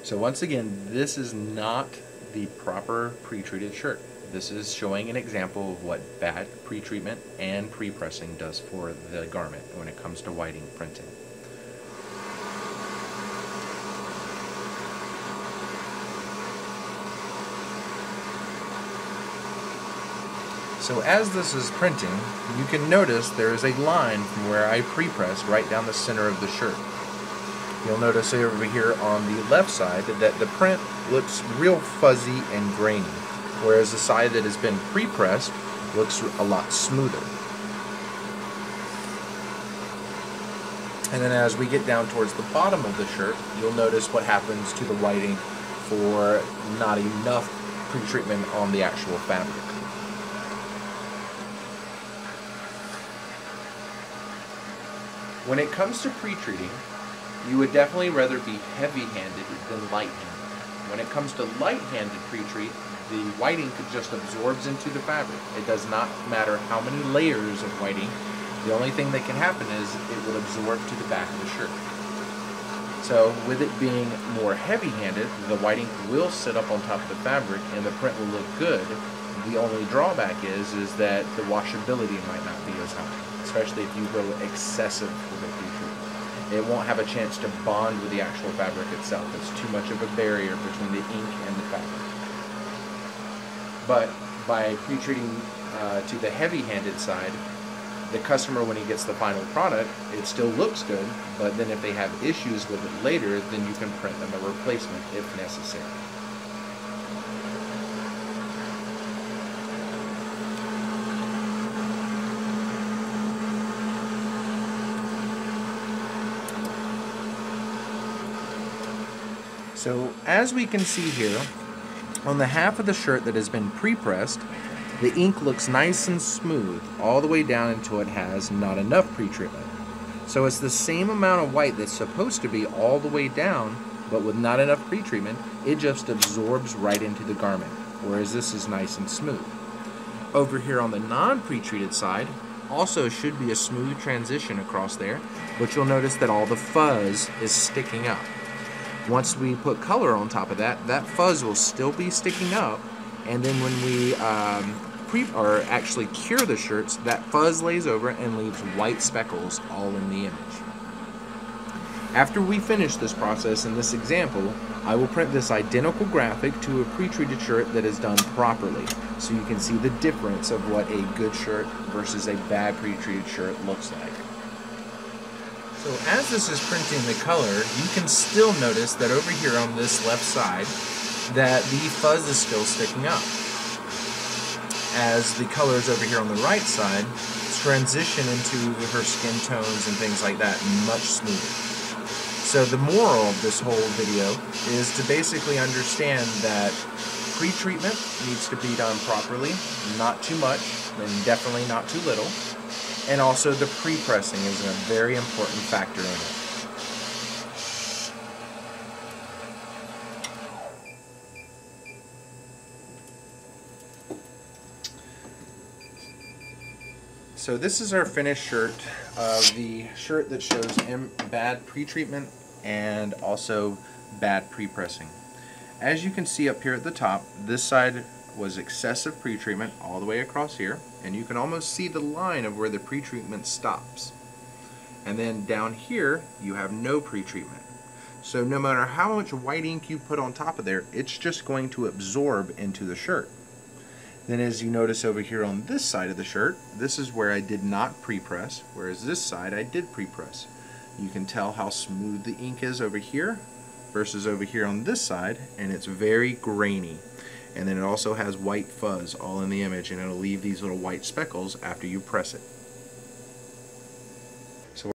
So once again, this is not the proper pre-treated shirt. This is showing an example of what bad pre-treatment and pre-pressing does for the garment when it comes to whiting printing. So as this is printing, you can notice there is a line from where I pre-pressed right down the center of the shirt. You'll notice over here on the left side that the print looks real fuzzy and grainy, whereas the side that has been pre-pressed looks a lot smoother. And then as we get down towards the bottom of the shirt, you'll notice what happens to the whiting for not enough pre-treatment on the actual fabric. When it comes to pre-treating, you would definitely rather be heavy-handed than light-handed. When it comes to light-handed pre-treat, the whiting just absorbs into the fabric. It does not matter how many layers of whiting. The only thing that can happen is it will absorb to the back of the shirt. So with it being more heavy-handed, the whiting will sit up on top of the fabric and the print will look good. The only drawback is that the washability might not be as high, especially if you go excessive with a pre-treat. It won't have a chance to bond with the actual fabric itself. It's too much of a barrier between the ink and the fabric. But by pre-treating to the heavy-handed side, the customer, when he gets the final product, it still looks good, but then if they have issues with it later, then you can print them a replacement if necessary. So as we can see here, on the half of the shirt that has been pre-pressed, the ink looks nice and smooth all the way down until it has not enough pre-treatment. So it's the same amount of white that's supposed to be all the way down, but with not enough pre-treatment, it just absorbs right into the garment, whereas this is nice and smooth. Over here on the non-pre-treated side, also should be a smooth transition across there, but you'll notice that all the fuzz is sticking up. Once we put color on top of that, that fuzz will still be sticking up, and then when we actually cure the shirts, that fuzz lays over and leaves white speckles all in the image. After we finish this process in this example, I will print this identical graphic to a pre-treated shirt that is done properly, so you can see the difference of what a good shirt versus a bad pre-treated shirt looks like. So as this is printing the color, you can still notice that over here on this left side, that the fuzz is still sticking up. As the colors over here on the right side transition into her skin tones and things like that much smoother. So the moral of this whole video is to basically understand that pre-treatment needs to be done properly, not too much, and definitely not too little. And also the pre-pressing is a very important factor in it. So this is our finished shirt of the shirt that shows bad pre-treatment and also bad pre-pressing. As you can see up here at the top, this side was excessive pre-treatment all the way across here, and you can almost see the line of where the pre-treatment stops. And then down here you have no pre-treatment. So no matter how much white ink you put on top of there, it's just going to absorb into the shirt. Then as you notice over here on this side of the shirt, this is where I did not pre-press, whereas this side I did pre-press. You can tell how smooth the ink is over here versus over here on this side, and it's very grainy. And then it also has white fuzz all in the image, and it'll leave these little white speckles after you press it.